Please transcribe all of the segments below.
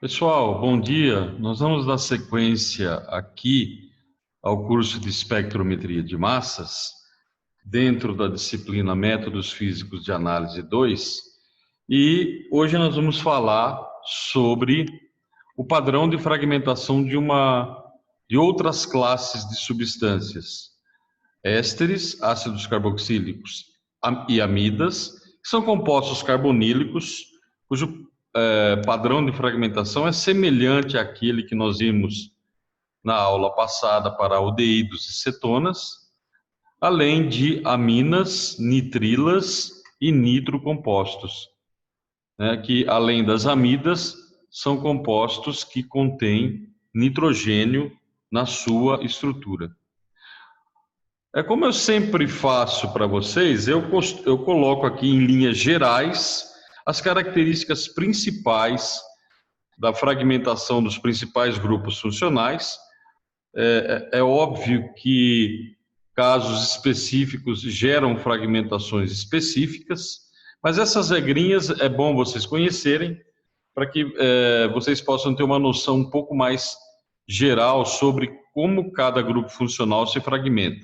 Pessoal, bom dia. Nós vamos dar sequência aqui ao curso de espectrometria de massas, dentro da disciplina Métodos Físicos de Análise 2, e hoje nós vamos falar sobre o padrão de fragmentação de outras classes de substâncias, ésteres, ácidos carboxílicos e amidas, que são compostos carbonílicos, cujo padrão de fragmentação é semelhante àquele que nós vimos na aula passada para aldeídos e cetonas, além de aminas, nitrilas e nitrocompostos, né, que além das amidas, são compostos que contêm nitrogênio na sua estrutura. Como eu sempre faço para vocês, eu coloco aqui em linhas gerais as características principais da fragmentação dos principais grupos funcionais. É óbvio que casos específicos geram fragmentações específicas, mas essas regrinhas é bom vocês conhecerem para que vocês possam ter uma noção um pouco mais geral sobre como cada grupo funcional se fragmenta.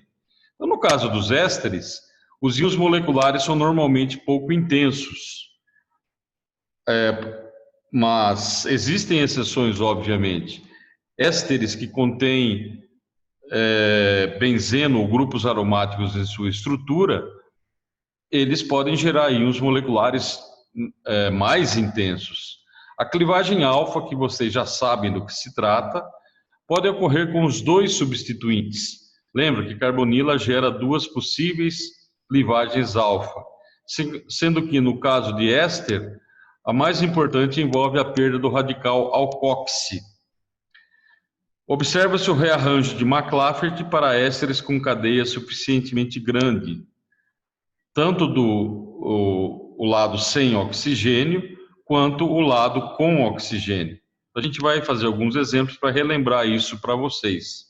Então, no caso dos ésteres, os íons moleculares são normalmente pouco intensos, mas existem exceções, obviamente. Ésteres que contêm benzeno ou grupos aromáticos em sua estrutura, eles podem gerar íons moleculares mais intensos. A clivagem alfa, que vocês já sabem do que se trata, pode ocorrer com os dois substituintes. Lembra que carbonila gera duas possíveis clivagens alfa, sendo que no caso de éster, a mais importante envolve a perda do radical alcoxi. Observa-se o rearranjo de McLafferty para ésteres com cadeia suficientemente grande, tanto o lado sem oxigênio, quanto o lado com oxigênio. A gente vai fazer alguns exemplos para relembrar isso para vocês.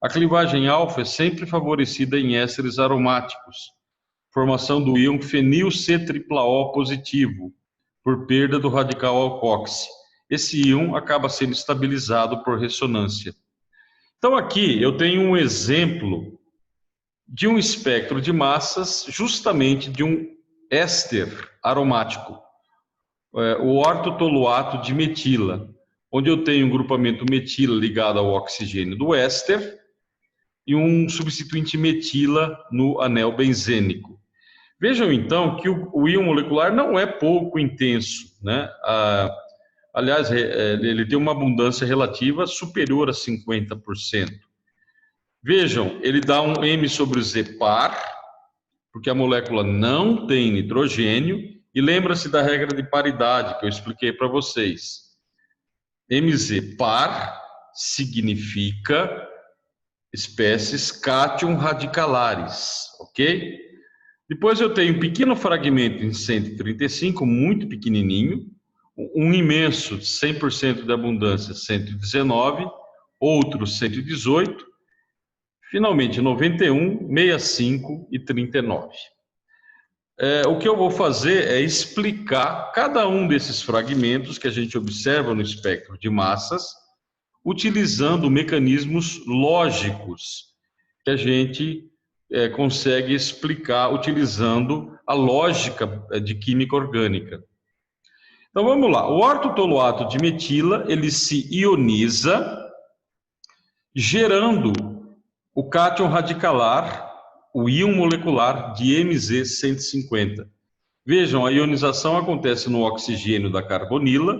A clivagem alfa é sempre favorecida em ésteres aromáticos, formação do íon fenil C-AAO positivo, por perda do radical alcoxi. Esse íon acaba sendo estabilizado por ressonância. Então aqui eu tenho um exemplo de um espectro de massas, justamente de um éster aromático, o ortotoluato de metila, onde eu tenho um grupamento metila ligado ao oxigênio do éster e um substituinte metila no anel benzênico. Vejam então que o íon molecular não é pouco intenso, né? Aliás, ele tem uma abundância relativa superior a 50%. Vejam, ele dá um M sobre Z par, porque a molécula não tem nitrogênio, e lembra-se da regra de paridade que eu expliquei para vocês. MZ par significa espécies cátion radicalares, ok? Depois eu tenho um pequeno fragmento em 135, muito pequenininho, um imenso, 100% de abundância, 119, outro 118, finalmente 91, 65 e 39. O que eu vou fazer é explicar cada um desses fragmentos que a gente observa no espectro de massas, utilizando mecanismos lógicos que a gente consegue explicar utilizando a lógica de química orgânica. Então vamos lá, o ortotoluato de metila, ele se ioniza, gerando o cátion radicalar, o íon molecular de MZ150. Vejam, a ionização acontece no oxigênio da carbonila,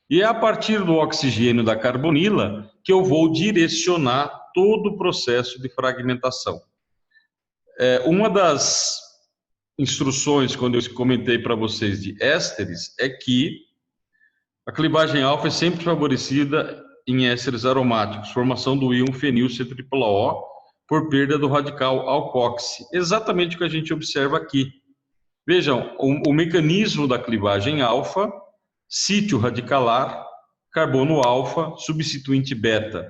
e é a partir do oxigênio da carbonila que eu vou direcionar todo o processo de fragmentação. Uma das instruções, quando eu comentei para vocês de ésteres, é que a clivagem alfa é sempre favorecida em ésteres aromáticos, formação do íon fenil C-AAO por perda do radical alcoxi. Exatamente o que a gente observa aqui. Vejam, o mecanismo da clivagem alfa, sítio radicalar, carbono alfa, substituinte beta.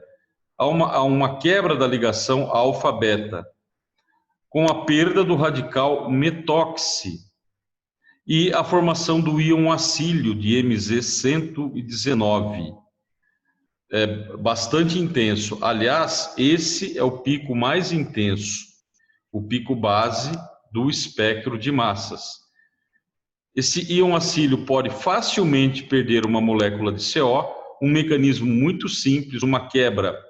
Há uma quebra da ligação alfa-beta, com a perda do radical metóxi. e a formação do íon acílio de Mz119. É bastante intenso. Aliás, esse é o pico mais intenso, o pico base do espectro de massas. Esse íon acílio pode facilmente perder uma molécula de CO, um mecanismo muito simples, uma quebra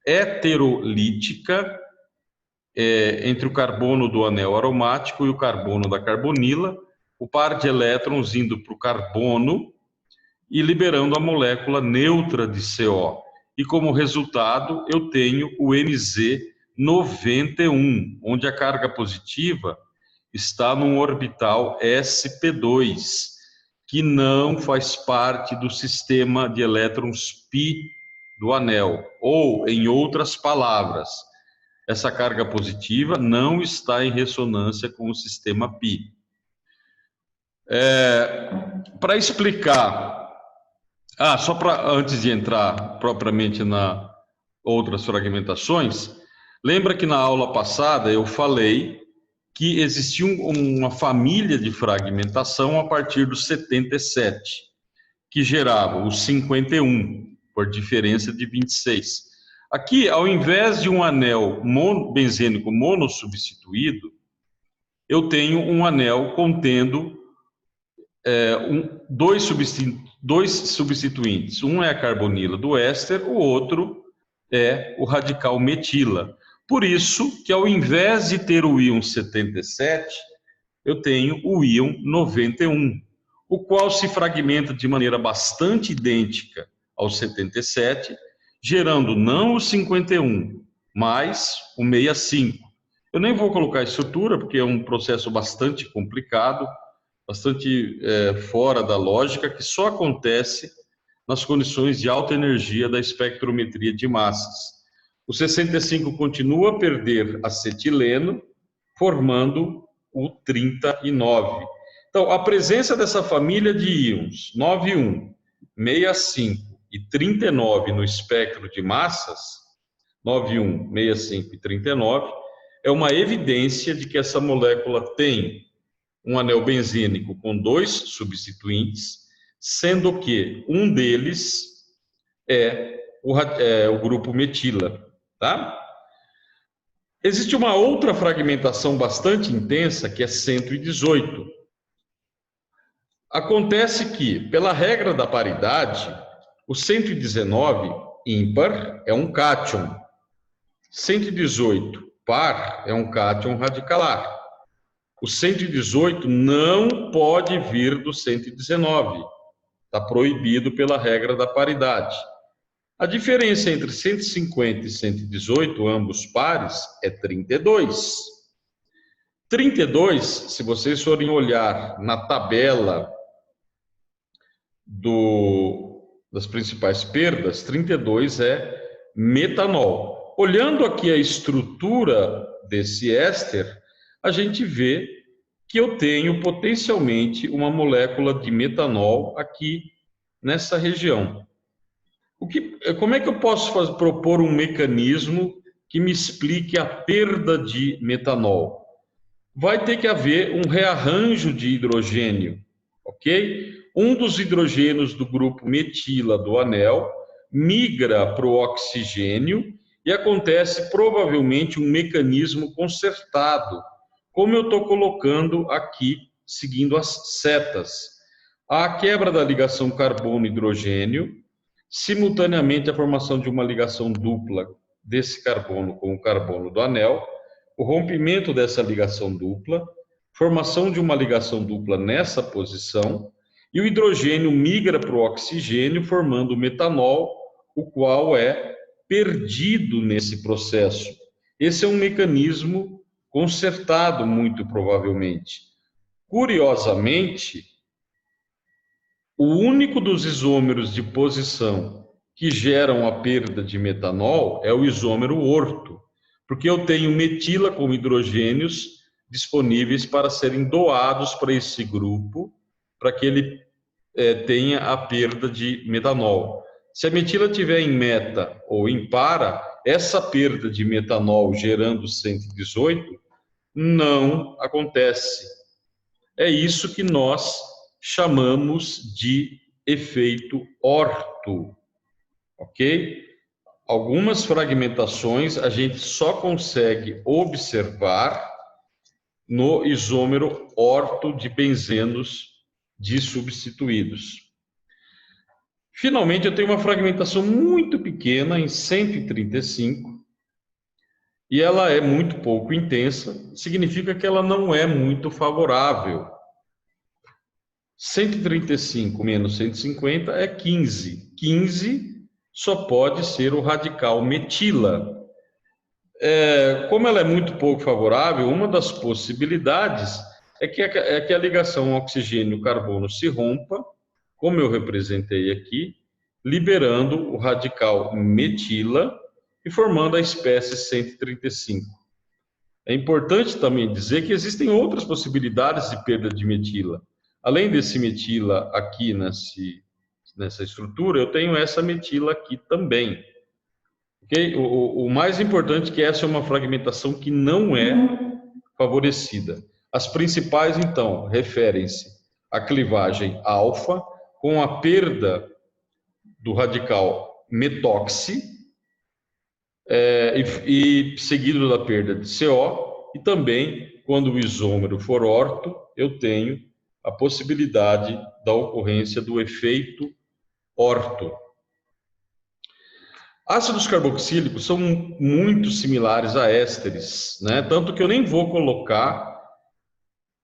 heterolítica entre o carbono do anel aromático e o carbono da carbonila, o par de elétrons indo para o carbono e liberando a molécula neutra de CO. E como resultado, eu tenho o Mz91, onde a carga positiva está num orbital sp2, que não faz parte do sistema de elétrons π do anel. Ou, em outras palavras, essa carga positiva não está em ressonância com o sistema π. Para explicar, só para antes de entrar propriamente na outras fragmentações, lembra que na aula passada eu falei que existia uma família de fragmentação a partir do 77, que gerava o 51, por diferença de 26. Aqui, ao invés de um anel benzênico monossubstituído, eu tenho um anel contendo dois substituintes. Um é a carbonila do éster, o outro é o radical metila. Por isso que, ao invés de ter o íon 77, eu tenho o íon 91, o qual se fragmenta de maneira bastante idêntica ao 77, gerando não o 51, mas o 65. Eu nem vou colocar a estrutura, porque é um processo bastante complicado, bastante fora da lógica, que só acontece nas condições de alta energia da espectrometria de massas. O 65 continua a perder acetileno, formando o 39. Então, a presença dessa família de íons 91, 65 e 39 no espectro de massas, 91, 65 e 39, é uma evidência de que essa molécula tem um anel benzênico com dois substituintes, sendo que um deles é o grupo metila, tá? Existe uma outra fragmentação bastante intensa, que é 118. Acontece que, pela regra da paridade, o 119 ímpar é um cátion, 118 par é um cátion radicalar. O 118 não pode vir do 119, está proibido pela regra da paridade. A diferença entre 150 e 118, ambos pares, é 32. 32, se vocês forem olhar na tabela das principais perdas, 32 é metanol. Olhando aqui a estrutura desse éster, a gente vê que eu tenho potencialmente uma molécula de metanol aqui nessa região. Como é que eu posso propor um mecanismo que me explique a perda de metanol? Vai ter que haver um rearranjo de hidrogênio, ok? Um dos hidrogênios do grupo metila do anel migra para o oxigênio e acontece provavelmente um mecanismo concertado, como eu estou colocando aqui, seguindo as setas. A quebra da ligação carbono-hidrogênio, simultaneamente a formação de uma ligação dupla desse carbono com o carbono do anel, o rompimento dessa ligação dupla, formação de uma ligação dupla nessa posição, e o hidrogênio migra para o oxigênio, formando o metanol, o qual é perdido nesse processo. Esse é um mecanismo concertado, muito provavelmente. Curiosamente, o único dos isômeros de posição que geram a perda de metanol é o isômero orto, porque eu tenho metila com hidrogênios disponíveis para serem doados para esse grupo, para que ele tenha a perda de metanol. Se a metila estiver em meta ou em para, essa perda de metanol gerando 118 não acontece. É isso que nós chamamos de efeito orto, ok? Algumas fragmentações a gente só consegue observar no isômero orto de benzenos dissubstituídos. Finalmente, eu tenho uma fragmentação muito pequena, em 135, e ela é muito pouco intensa, significa que ela não é muito favorável. 135 menos 150 é 15. 15 só pode ser o radical metila. Como ela é muito pouco favorável, uma das possibilidades é que a ligação oxigênio-carbono se rompa, como eu representei aqui, liberando o radical metila e formando a espécie 135. É importante também dizer que existem outras possibilidades de perda de metila. Além desse metila aqui nessa estrutura, eu tenho essa metila aqui também. Okay? O mais importante é que essa é uma fragmentação que não é favorecida. As principais, então, referem-se à clivagem alfa, com a perda do radical metóxi, e seguido da perda de CO, e também, quando o isômero for orto, eu tenho a possibilidade da ocorrência do efeito orto. Ácidos carboxílicos são muito similares a ésteres, né? Tanto que eu nem vou colocar,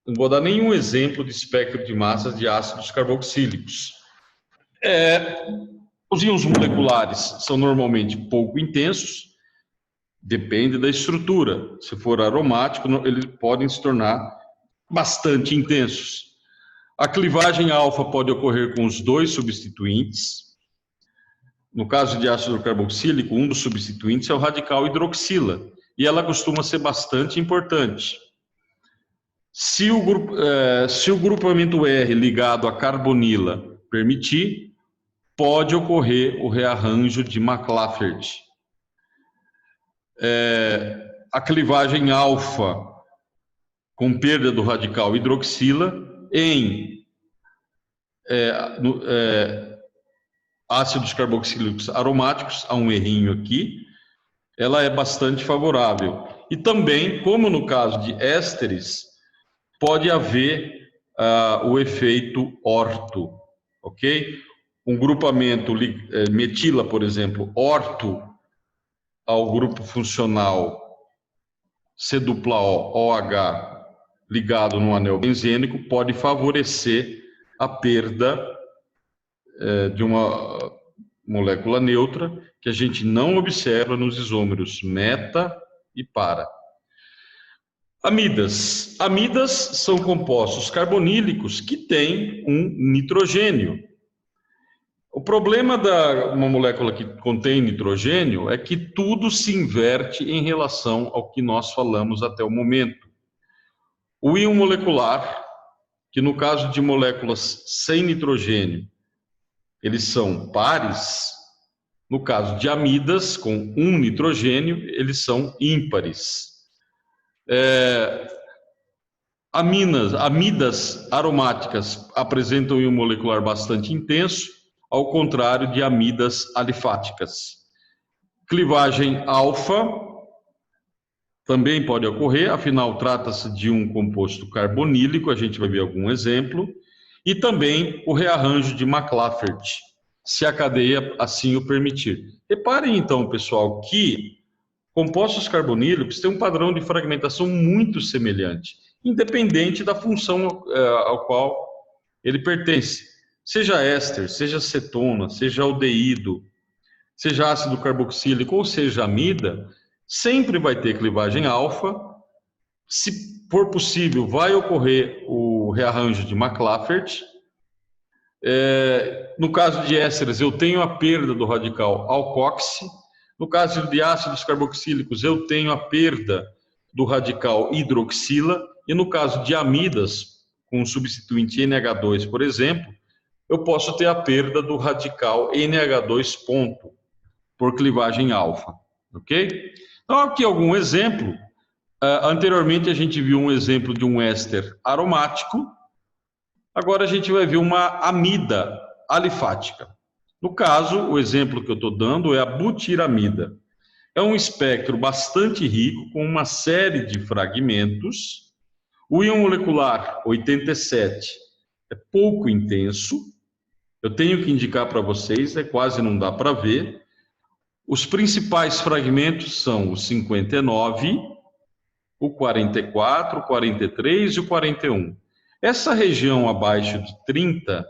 não vou dar nenhum exemplo de espectro de massas de ácidos carboxílicos. Os íons moleculares são normalmente pouco intensos, depende da estrutura. Se for aromático, eles podem se tornar bastante intensos. A clivagem alfa pode ocorrer com os dois substituintes. No caso de ácido carboxílico, um dos substituintes é o radical hidroxila, e ela costuma ser bastante importante. Se o grupamento R ligado à carbonila permitir, pode ocorrer o rearranjo de McLafferty. A clivagem alfa com perda do radical hidroxila em ácidos carboxílicos aromáticos, há um errinho aqui, ela é bastante favorável. E também, como no caso de ésteres, pode haver o efeito orto, ok? Um grupamento metila, por exemplo, orto ao grupo funcional C-OH ligado no anel benzênico pode favorecer a perda de uma molécula neutra que a gente não observa nos isômeros meta e para. Amidas. Amidas são compostos carbonílicos que têm um nitrogênio. O problema de uma molécula que contém nitrogênio é que tudo se inverte em relação ao que nós falamos até o momento. O íon molecular, que no caso de moléculas sem nitrogênio, eles são pares. No caso de amidas, com um nitrogênio, eles são ímpares. Amidas aromáticas apresentam um íon molecular bastante intenso, ao contrário de amidas alifáticas. Clivagem alfa também pode ocorrer, afinal trata-se de um composto carbonílico, a gente vai ver algum exemplo, e também o rearranjo de McLafferty, se a cadeia assim o permitir. Reparem então, pessoal, que compostos carbonílicos têm um padrão de fragmentação muito semelhante, independente da função ao qual ele pertence. Seja éster, seja cetona, seja aldeído, seja ácido carboxílico ou seja amida, sempre vai ter clivagem alfa. Se for possível, vai ocorrer o rearranjo de McLafferty. No caso de ésteres, eu tenho a perda do radical alcoxi. No caso de ácidos carboxílicos, eu tenho a perda do radical hidroxila. E no caso de amidas, com o substituinte NH2, por exemplo, eu posso ter a perda do radical NH2 ponto, por clivagem alfa, ok? Então, aqui algum exemplo. Anteriormente, a gente viu um exemplo de um éster aromático, Agora a gente vai ver uma amida alifática. No caso, o exemplo que eu estou dando é a butiramida. É um espectro bastante rico, com uma série de fragmentos. O íon molecular 87 é pouco intenso. Eu tenho que indicar para vocês, quase não dá para ver. Os principais fragmentos são o 59, o 44, o 43 e o 41. Essa região abaixo de 30,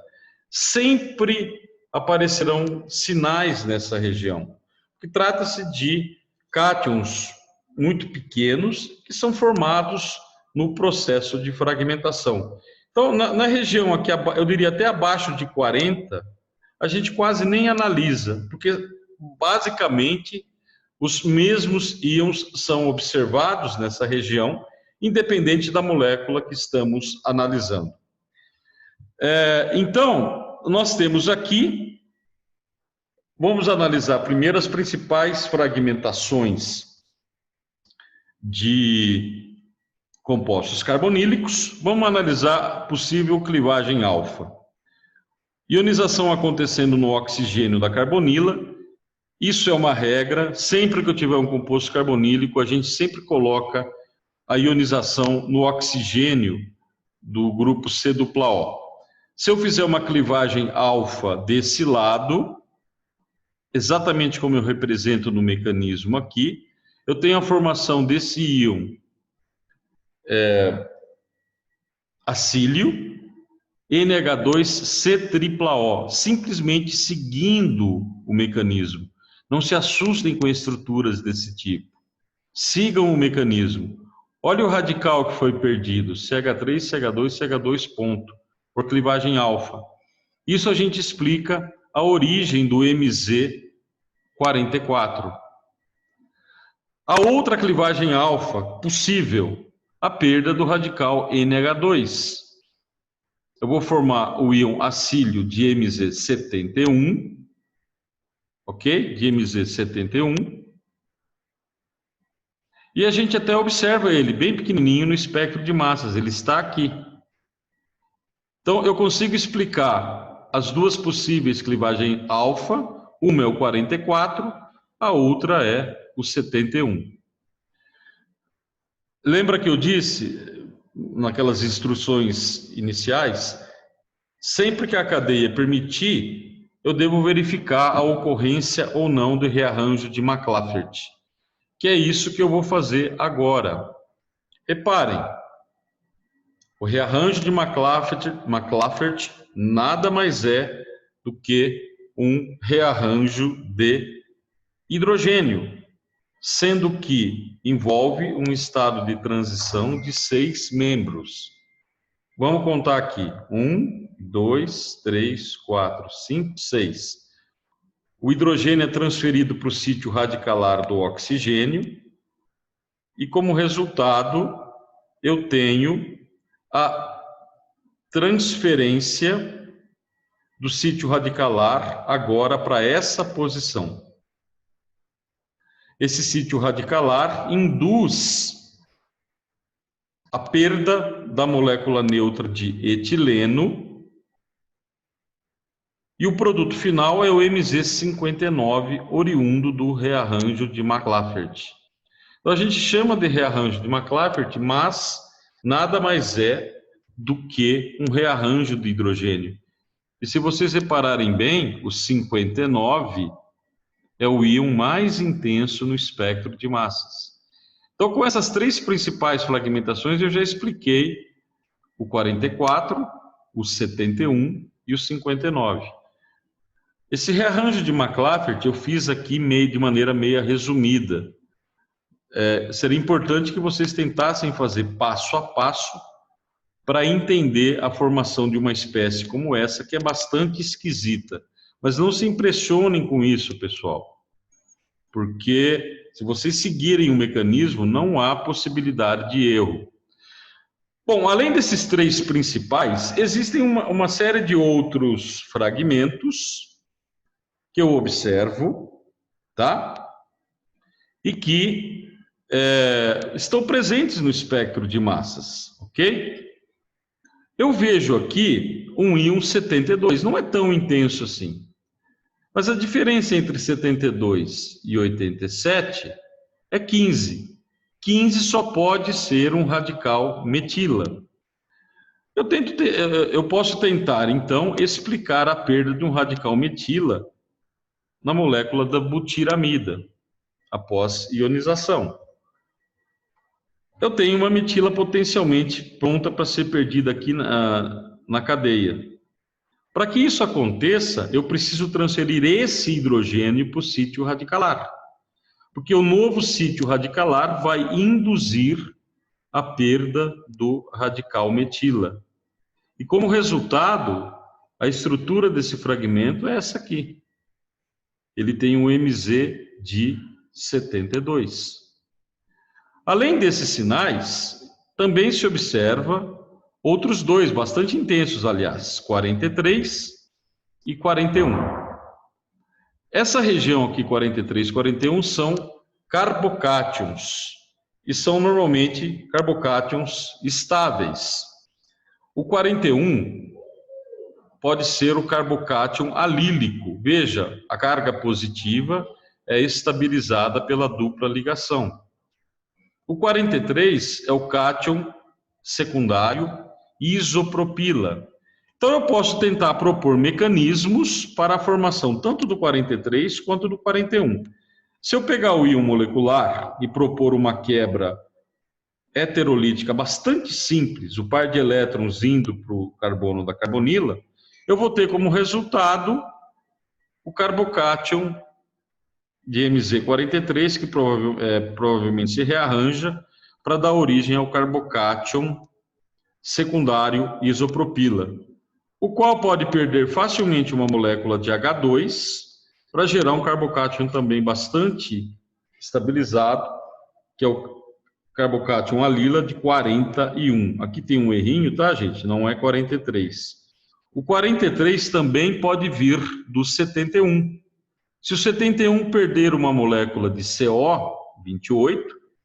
sempre aparecerão sinais nessa região, que trata-se de cátions muito pequenos que são formados no processo de fragmentação. Então, na região aqui, eu diria até abaixo de 40, a gente quase nem analisa, porque basicamente os mesmos íons são observados nessa região, independente da molécula que estamos analisando. Então, nós temos aqui, vamos analisar primeiro as principais fragmentações de compostos carbonílicos. Vamos analisar possível clivagem alfa. Ionização acontecendo no oxigênio da carbonila. Isso é uma regra. Sempre que eu tiver um composto carbonílico, a gente sempre coloca a ionização no oxigênio do grupo C-O. Se eu fizer uma clivagem alfa desse lado, exatamente como eu represento no mecanismo aqui, eu tenho a formação desse íon acílio, NH2C-O, simplesmente seguindo o mecanismo. Não se assustem com estruturas desse tipo. Sigam o mecanismo. Olha o radical que foi perdido, CH3, CH2, CH2 ponto, por clivagem alfa. Isso a gente explica a origem do MZ44. A outra clivagem alfa possível, a perda do radical NH2. Eu vou formar o íon acílio de MZ71, ok? De MZ71. E a gente até observa ele bem pequenininho no espectro de massas, ele está aqui. Então, eu consigo explicar as duas possíveis clivagens alfa, uma é o 44, a outra é o 71. Lembra que eu disse, naquelas instruções iniciais, sempre que a cadeia permitir, eu devo verificar a ocorrência ou não do rearranjo de McLafferty, que é isso que eu vou fazer agora. Reparem, o rearranjo de McLafferty nada mais é do que um rearranjo de hidrogênio, sendo que envolve um estado de transição de 6 membros. Vamos contar aqui. 1, 2, 3, 4, 5, 6. O hidrogênio é transferido para o sítio radicalar do oxigênio e, como resultado, eu tenho a transferência do sítio radicalar agora para essa posição. Esse sítio radicalar induz a perda da molécula neutra de etileno e o produto final é o MZ59, oriundo do rearranjo de McLafferty. Então a gente chama de rearranjo de McLafferty, mas nada mais é do que um rearranjo de hidrogênio. E se vocês repararem bem, o 59 é o íon mais intenso no espectro de massas. Então, com essas três principais fragmentações, eu já expliquei o 44, o 71 e o 59. Esse rearranjo de McLafferty eu fiz aqui de maneira meio resumida. Seria importante que vocês tentassem fazer passo a passo para entender a formação de uma espécie como essa, que é bastante esquisita. Mas não se impressionem com isso, pessoal, porque se vocês seguirem o mecanismo, não há possibilidade de erro. Bom, além desses três principais, existem uma série de outros fragmentos que eu observo, tá? E que estão presentes no espectro de massas, ok? Eu vejo aqui um íon 72, não é tão intenso assim. Mas a diferença entre 72 e 87 é 15. 15 só pode ser um radical metila. Eu posso tentar, então, explicar a perda de um radical metila na molécula da butiramida, após ionização. Eu tenho uma metila potencialmente pronta para ser perdida aqui na cadeia. Para que isso aconteça, eu preciso transferir esse hidrogênio para o sítio radicalar, porque o novo sítio radicalar vai induzir a perda do radical metila. E como resultado, a estrutura desse fragmento é essa aqui. Ele tem um MZ de 72. Além desses sinais, também se observa outros dois, bastante intensos, aliás, 43 e 41. Essa região aqui, 43 e 41, são carbocátions, e são normalmente carbocátions estáveis. O 41 pode ser o carbocátion alílico. Veja, a carga positiva é estabilizada pela dupla ligação. O 43 é o cátion secundário isopropila. Então eu posso tentar propor mecanismos para a formação tanto do 43 quanto do 41. Se eu pegar o íon molecular e propor uma quebra heterolítica bastante simples, o par de elétrons indo para o carbono da carbonila, eu vou ter como resultado o carbocátion de MZ43, que provavelmente se rearranja para dar origem ao carbocátion secundário isopropila, o qual pode perder facilmente uma molécula de H2 para gerar um carbocátion também bastante estabilizado, que é o carbocátion alila de 41. Aqui tem um errinho, tá, gente? Não é 43. O 43 também pode vir do 71. Se o 71 perder uma molécula de CO28,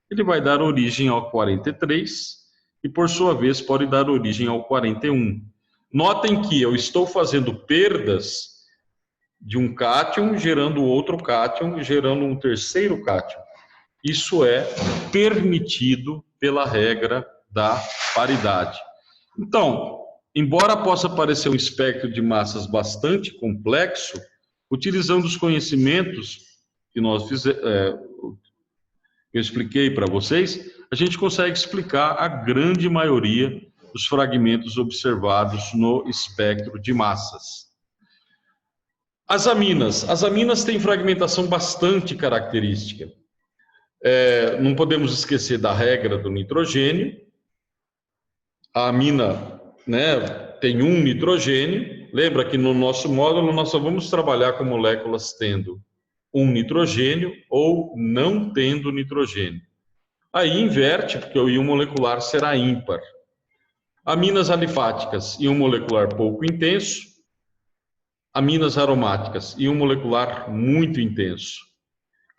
ele vai dar origem ao 43 e, por sua vez, pode dar origem ao 41. Notem que eu estou fazendo perdas de um cátion, gerando outro cátion, gerando um terceiro cátion. Isso é permitido pela regra da paridade. Então, embora possa parecer um espectro de massas bastante complexo, utilizando os conhecimentos que eu expliquei para vocês, a gente consegue explicar a grande maioria dos fragmentos observados no espectro de massas. As aminas têm fragmentação bastante característica. Não podemos esquecer da regra do nitrogênio. A amina, né, tem um nitrogênio. Lembra que no nosso módulo nós só vamos trabalhar com moléculas tendo um nitrogênio ou não tendo nitrogênio. Aí inverte, porque o íon molecular será ímpar. Aminas alifáticas, íon molecular pouco intenso. Aminas aromáticas, íon molecular muito intenso.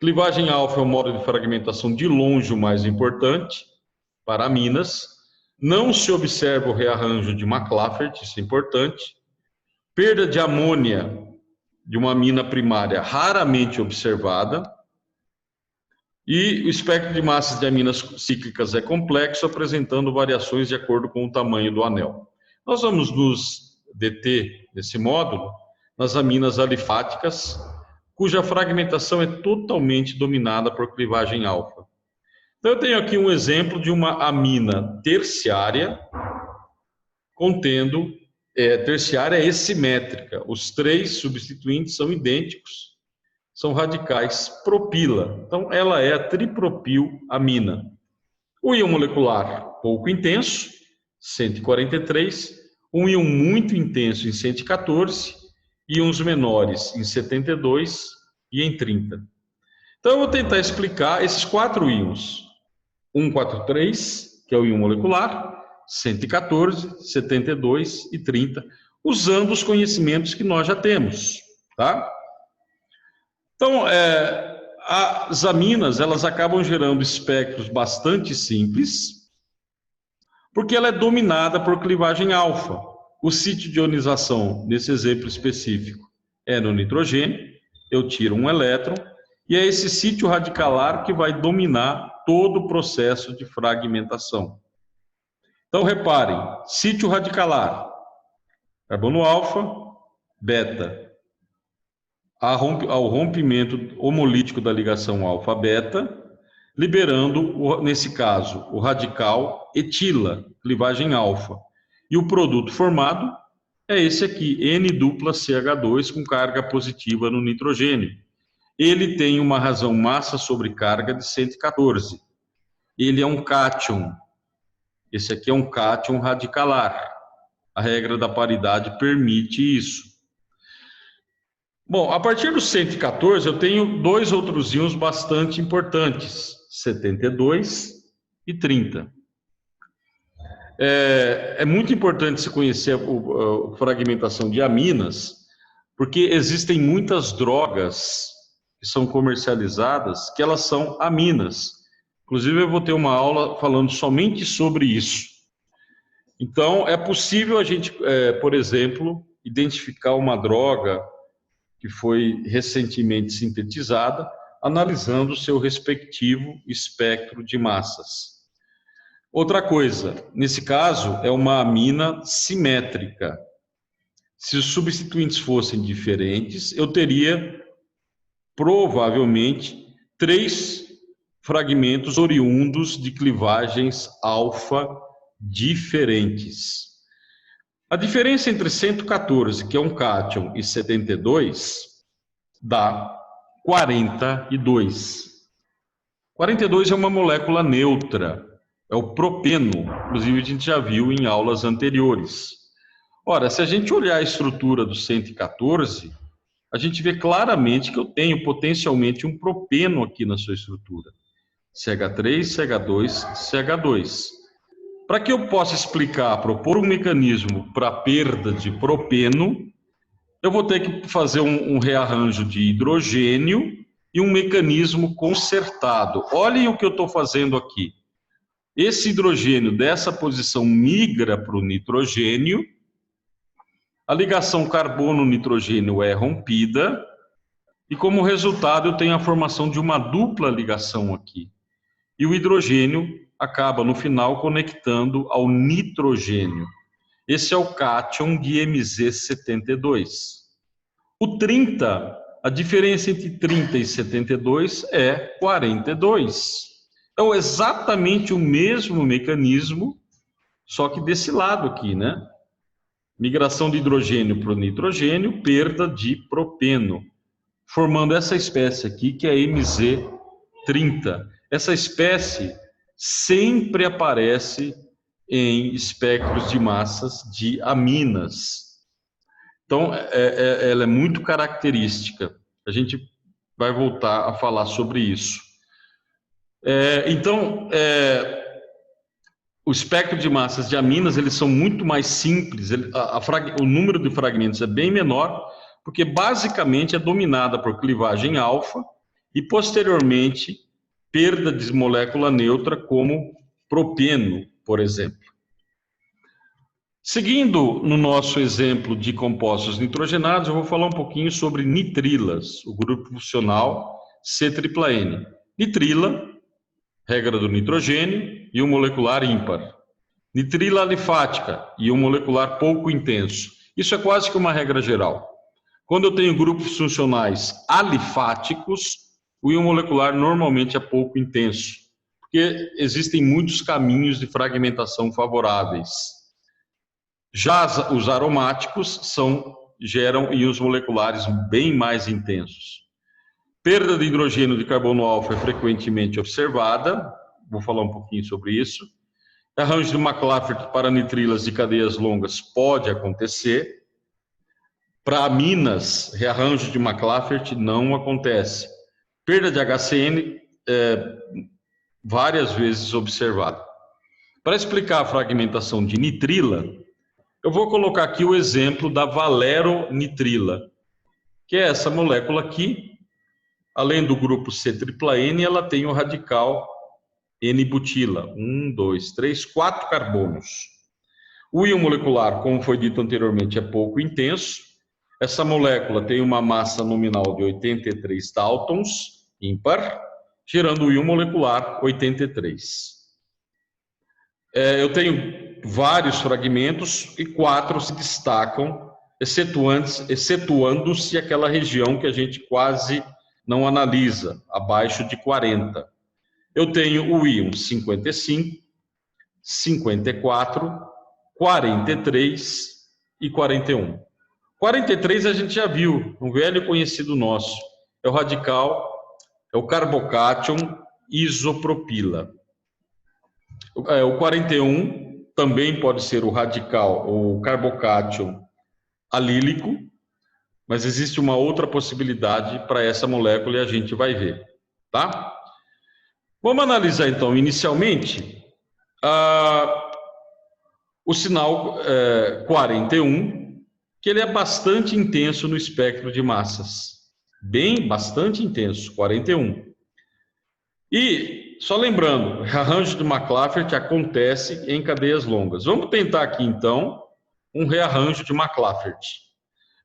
Clivagem alfa é o modo de fragmentação de longe o mais importante para aminas. Não se observa o rearranjo de McLafferty, isso é importante. Perda de amônia de uma amina primária raramente observada. E o espectro de massas de aminas cíclicas é complexo, apresentando variações de acordo com o tamanho do anel. Nós vamos nos deter nesse módulo nas aminas alifáticas, cuja fragmentação é totalmente dominada por clivagem alfa. Então, eu tenho aqui um exemplo de uma amina terciária contendo terciária assimétrica. Os três substituintes são idênticos, são radicais propila. Então, ela é a tripropilamina. O íon molecular pouco intenso, 143, um íon muito intenso em 114, íons menores em 72 e em 30. Então, eu vou tentar explicar esses quatro íons. 143, que é o íon molecular, 114, 72 e 30, usando os conhecimentos que nós já temos, tá? Então, as aminas, elas acabam gerando espectros bastante simples, Porque ela é dominada por clivagem alfa. O sítio de ionização, nesse exemplo específico, é no nitrogênio, eu tiro um elétron, e é esse sítio radicalar que vai dominar todo o processo de fragmentação. Então, reparem, sítio radicalar, carbono alfa, beta. Ao rompimento homolítico da ligação alfa-beta, liberando, nesse caso, o radical etila, clivagem alfa. E o produto formado é esse aqui, N-dupla-CH2 com carga positiva no nitrogênio. Ele tem uma razão massa sobre carga de 114. Ele é um cátion. Esse aqui é um cátion radicalar. A regra da paridade permite isso. Bom, a partir do 114, eu tenho dois outros íons bastante importantes, 72 e 30. É muito importante se conhecer a fragmentação de aminas, porque existem muitas drogas que são comercializadas que elas são aminas. Inclusive, eu vou ter uma aula falando somente sobre isso. Então, é possível a gente, por exemplo, identificar uma droga que foi recentemente sintetizada, analisando o seu respectivo espectro de massas. Outra coisa, nesse caso, é uma amina simétrica. Se os substituintes fossem diferentes, eu teria, provavelmente, 3 fragmentos oriundos de clivagens alfa diferentes. A diferença entre 114, que é um cátion, e 72, dá 42. 42 é uma molécula neutra, é o propeno, inclusive a gente já viu em aulas anteriores. Ora, se a gente olhar a estrutura do 114, a gente vê claramente que eu tenho potencialmente um propeno aqui na sua estrutura. CH3, CH2, CH2. Para que eu possa explicar, propor um mecanismo para perda de propeno, eu vou ter que fazer um rearranjo de hidrogênio e um mecanismo concertado. Olhem o que eu estou fazendo aqui. Esse hidrogênio dessa posição migra para o nitrogênio, a ligação carbono-nitrogênio é rompida, e como resultado eu tenho a formação de uma dupla ligação aqui. E o hidrogênio acaba no final conectando ao nitrogênio. Esse é o cátion de MZ72. O 30, a diferença entre 30 e 72 é 42. Então, exatamente o mesmo mecanismo, só que desse lado aqui, né? Migração de hidrogênio para o nitrogênio, perda de propeno, formando essa espécie aqui, que é MZ30. Essa espécie sempre aparece em espectros de massas de aminas. Então, ela é muito característica. A gente vai voltar a falar sobre isso. O espectro de massas de aminas, eles são muito mais simples, o número de fragmentos é bem menor, porque basicamente é dominada por clivagem alfa e, posteriormente, perda de molécula neutra, como propeno, por exemplo. Seguindo no nosso exemplo de compostos nitrogenados, eu vou falar um pouquinho sobre nitrilas, o grupo funcional C-tripla-N. Nitrila, regra do nitrogênio, e um molecular ímpar. Nitrila alifática, e um molecular pouco intenso. Isso é quase que uma regra geral. Quando eu tenho grupos funcionais alifáticos, o íon molecular normalmente é pouco intenso, porque existem muitos caminhos de fragmentação favoráveis. Já os aromáticos geram íons moleculares bem mais intensos. Perda de hidrogênio de carbono alfa é frequentemente observada, vou falar um pouquinho sobre isso. Arranjo de McLafferty para nitrilas de cadeias longas pode acontecer. Para aminas, rearranjo de McLafferty não acontece. Perda de HCN várias vezes observada. Para explicar a fragmentação de nitrila, eu vou colocar aqui o exemplo da valero-nitrila, que é essa molécula aqui. Além do grupo C-tripla-N, ela tem o radical N-butila. 1, 2, 3, 4 carbonos. O íon molecular, como foi dito anteriormente, é pouco intenso. Essa molécula tem uma massa nominal de 83 Daltons, ímpar, gerando o íon molecular 83. Eu tenho vários fragmentos e 4 se destacam, excetuando-se aquela região que a gente quase não analisa, abaixo de 40. Eu tenho o íon 55, 54, 43 e 41. 43 a gente já viu, um velho conhecido nosso. É o radical, é o carbocátion isopropila. O 41 também pode ser o radical, o carbocátion alílico, mas existe uma outra possibilidade para essa molécula e a gente vai ver, tá? Vamos analisar então inicialmente o sinal 41, que ele é bastante intenso no espectro de massas. Bastante intenso, 41. E, só lembrando, o rearranjo de McLafferty acontece em cadeias longas. Vamos tentar aqui, então, um rearranjo de McLafferty.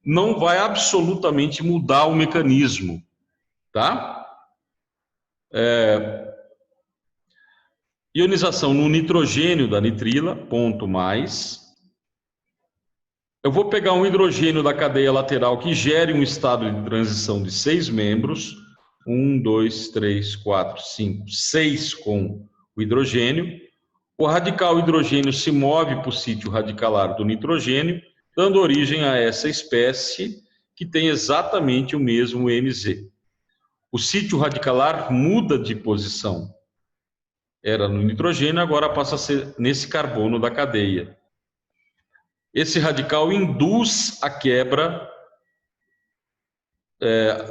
Não vai absolutamente mudar o mecanismo, tá? Ionização no nitrogênio da nitrila, ponto mais. Eu vou pegar um hidrogênio da cadeia lateral que gere um estado de transição de 6 membros. 1, 2, 3, 4, 5, 6 com o hidrogênio. O radical hidrogênio se move para o sítio radicalar do nitrogênio, dando origem a essa espécie que tem exatamente o mesmo MZ. O sítio radicalar muda de posição. Era no nitrogênio, agora passa a ser nesse carbono da cadeia. Esse radical induz a quebra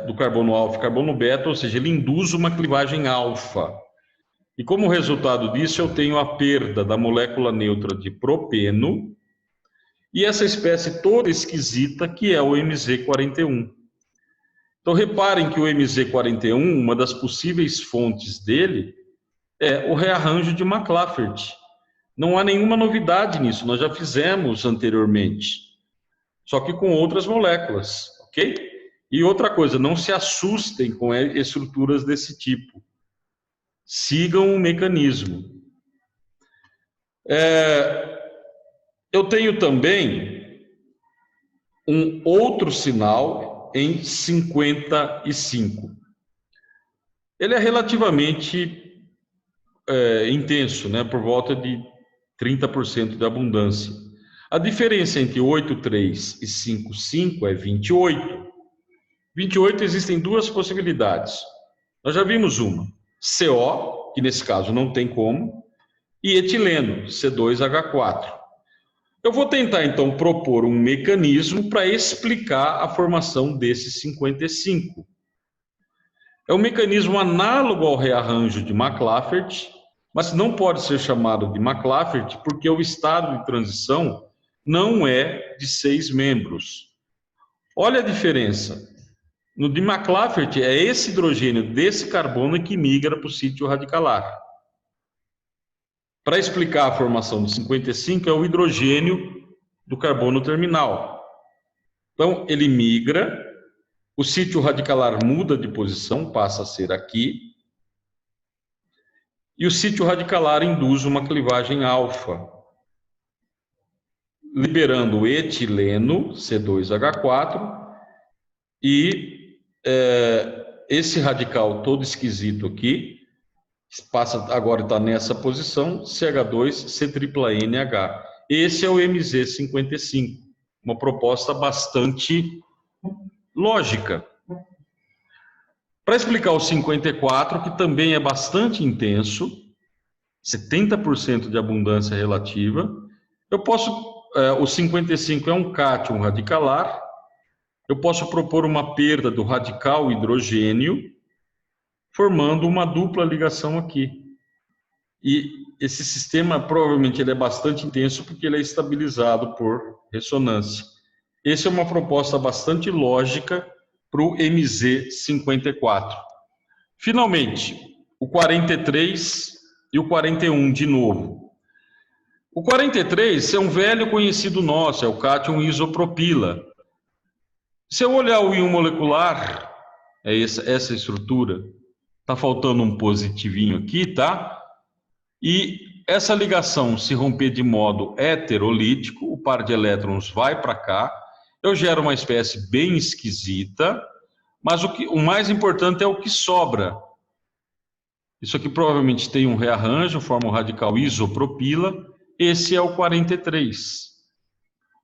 do carbono alfa e carbono beta, ou seja, ele induz uma clivagem alfa. E como resultado disso, eu tenho a perda da molécula neutra de propeno e essa espécie toda esquisita que é o MZ41. Então, reparem que o MZ41, uma das possíveis fontes dele, é o rearranjo de McLafferty. Não há nenhuma novidade nisso, nós já fizemos anteriormente, só que com outras moléculas, ok? E outra coisa, não se assustem com estruturas desse tipo. Sigam o mecanismo. Eu tenho também um outro sinal em 55. Ele é relativamente intenso, né? Por volta de 30% de abundância. A diferença entre 8,3 e 5,5 é 28. 28 existem duas possibilidades. Nós já vimos uma, CO, que nesse caso não tem como, e etileno, C2H4. Eu vou tentar então propor um mecanismo para explicar a formação desse 55. É um mecanismo análogo ao rearranjo de McLafferty, mas não pode ser chamado de McLafferty porque o estado de transição não é de 6 membros. Olha a diferença. No de McLafferty, é esse hidrogênio desse carbono que migra para o sítio radicalar. Para explicar a formação do 55, é o hidrogênio do carbono terminal. Então, ele migra, o sítio radicalar muda de posição, passa a ser aqui, e o sítio radicalar induz uma clivagem alfa, liberando o etileno, C2H4, e esse radical todo esquisito aqui, passa agora está nessa posição, CH2, C-NH. Esse é o MZ55, uma proposta bastante lógica. Para explicar o 54, que também é bastante intenso, 70% de abundância relativa, o 55 é um cátion radicalar, eu posso propor uma perda do radical hidrogênio, formando uma dupla ligação aqui. E esse sistema, provavelmente, ele é bastante intenso porque ele é estabilizado por ressonância. Essa é uma proposta bastante lógica para o MZ54. Finalmente, o 43 E o 41 de novo. O 43 é um velho conhecido nosso, é o cátion isopropila. Se eu olhar o íon molecular, é essa estrutura, está faltando um positivinho aqui, tá? E essa ligação se romper de modo heterolítico, o par de elétrons vai para cá, eu gero uma espécie bem esquisita, mas o mais importante é o que sobra. Isso aqui provavelmente tem um rearranjo, forma um radical isopropila, esse é o 43.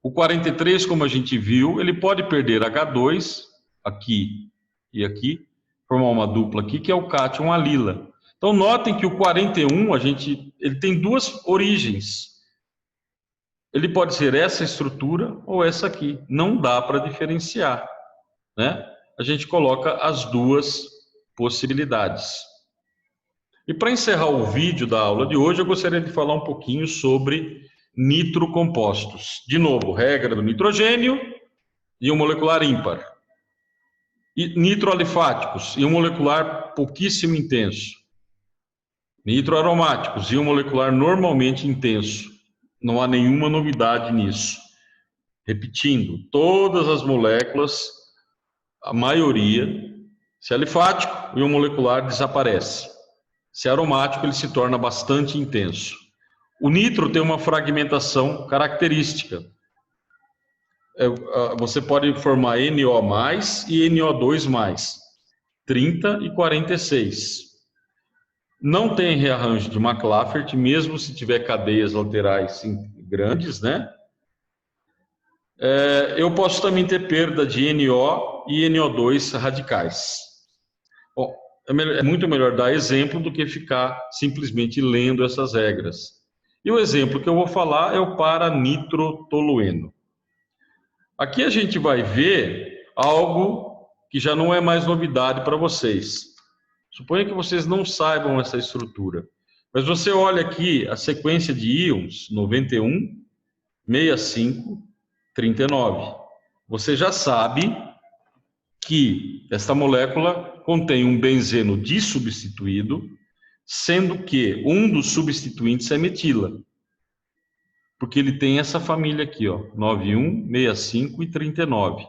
O 43, como a gente viu, ele pode perder H2, aqui e aqui, formar uma dupla aqui, que é o cátion alila. Então, notem que o 41, ele tem duas origens. Ele pode ser essa estrutura ou essa aqui. Não dá para diferenciar, né? A gente coloca as duas possibilidades. E para encerrar o vídeo da aula de hoje, eu gostaria de falar um pouquinho sobre nitrocompostos. De novo, regra do nitrogênio e um molecular ímpar. E nitroalifáticos e um molecular pouquíssimo intenso. Nitroaromáticos e um molecular normalmente intenso. Não há nenhuma novidade nisso. Repetindo, todas as moléculas, a maioria, se é alifático, o íon molecular desaparece. Se é aromático, ele se torna bastante intenso. O nitro tem uma fragmentação característica. Você pode formar NO+, e NO2+, 30 e 46. Não tem rearranjo de McLafferty, mesmo se tiver cadeias laterais grandes, né? Eu posso também ter perda de NO e NO2 radicais. Bom, é muito melhor dar exemplo do que ficar simplesmente lendo essas regras. E o exemplo que eu vou falar é o para-nitrotolueno. Aqui a gente vai ver algo que já não é mais novidade para vocês. Suponha que vocês não saibam essa estrutura. Mas você olha aqui a sequência de íons 91, 65, 39. Você já sabe que esta molécula contém um benzeno dissubstituído, sendo que um dos substituintes é metila. Porque ele tem essa família aqui, ó, 91, 65 e 39.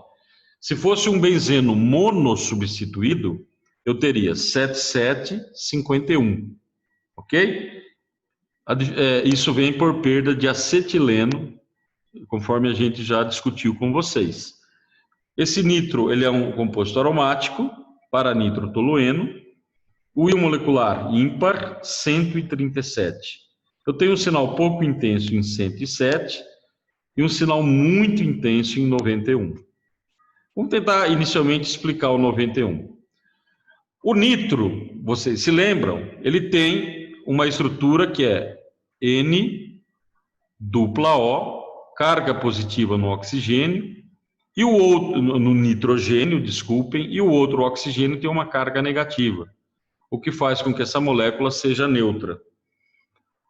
Se fosse um benzeno monossubstituído, eu teria 77, 51. Ok? Isso vem por perda de acetileno, conforme a gente já discutiu com vocês. Esse nitro, ele é um composto aromático, para nitrotolueno. O íon molecular ímpar, 137. Eu tenho um sinal pouco intenso em 107 e um sinal muito intenso em 91. Vamos tentar inicialmente explicar o 91. O nitro, vocês se lembram, ele tem uma estrutura que é N dupla O, carga positiva no oxigênio, e o outro, no nitrogênio, desculpem, e o outro oxigênio tem uma carga negativa, o que faz com que essa molécula seja neutra.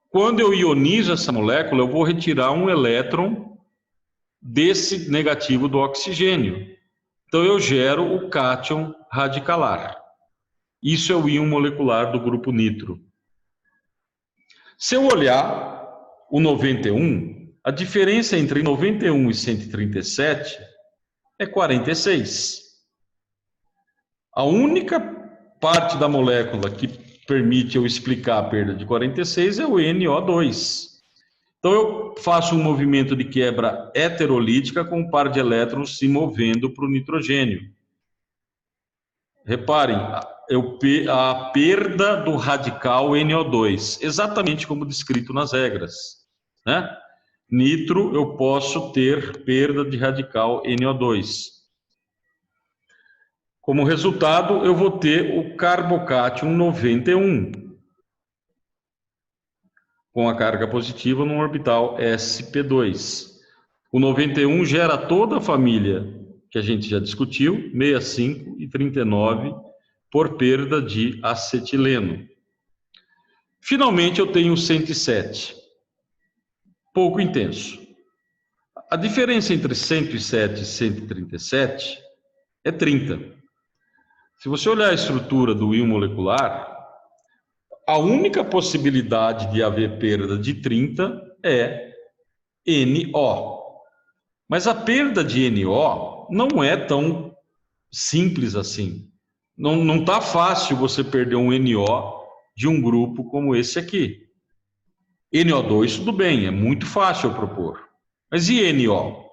Quando eu ionizo essa molécula, eu vou retirar um elétron desse negativo do oxigênio. Então eu gero o cátion radicalar. Isso é o íon molecular do grupo nitro. Se eu olhar o 91, a diferença entre 91 e 137 é 46. A única parte da molécula que permite eu explicar a perda de 46 é o NO2. Então eu faço um movimento de quebra heterolítica com um par de elétrons se movendo para o nitrogênio. Reparem, a perda do radical NO2, exatamente como descrito nas regras, né? Nitro, eu posso ter perda de radical NO2. Como resultado, eu vou ter o carbocátion 91, com a carga positiva no orbital sp2. O 91 gera toda a família que a gente já discutiu, 65 e 39, por perda de acetileno. Finalmente, eu tenho o 107, pouco intenso. A diferença entre 107 e 137 é 30. Se você olhar a estrutura do íon molecular, a única possibilidade de haver perda de 30 é NO. Mas a perda de NO não é tão simples assim. Não está fácil você perder um NO de um grupo como esse aqui. NO2, tudo bem, é muito fácil eu propor. Mas e NO?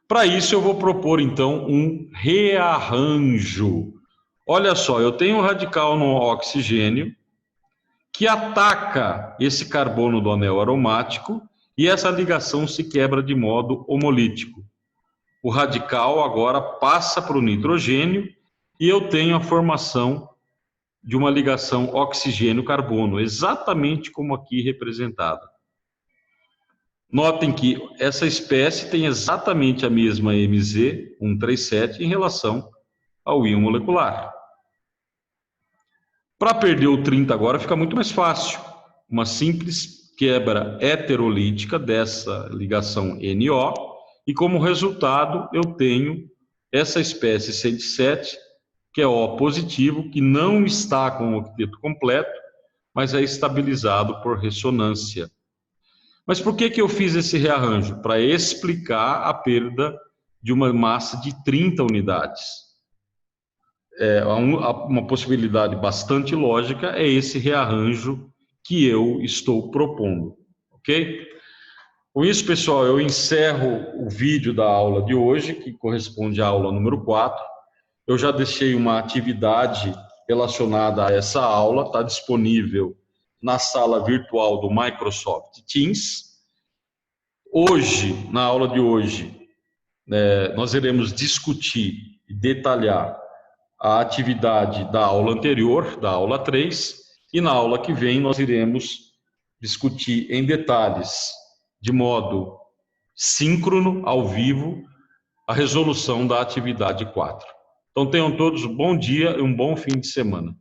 Para isso eu vou propor então um rearranjo. Olha só, eu tenho um radical no oxigênio que ataca esse carbono do anel aromático e essa ligação se quebra de modo homolítico. O radical agora passa para o nitrogênio e eu tenho a formação de uma ligação oxigênio-carbono, exatamente como aqui representada. Notem que essa espécie tem exatamente a mesma MZ137 em relação ao íon molecular. Para perder o 30 agora fica muito mais fácil. Uma simples quebra heterolítica dessa ligação NO, e como resultado eu tenho essa espécie 107, que é O positivo, que não está com o octeto completo, mas é estabilizado por ressonância. Mas por que eu fiz esse rearranjo? Para explicar a perda de uma massa de 30 unidades. Uma possibilidade bastante lógica é esse rearranjo que eu estou propondo, ok? Com isso, pessoal, eu encerro o vídeo da aula de hoje, que corresponde à aula número 4. Eu já deixei uma atividade relacionada a essa aula, está disponível na sala virtual do Microsoft Teams. Hoje, na aula de hoje, nós iremos discutir e detalhar a atividade da aula anterior, da aula 3, e na aula que vem nós iremos discutir em detalhes, de modo síncrono, ao vivo, a resolução da atividade 4. Então tenham todos um bom dia e um bom fim de semana.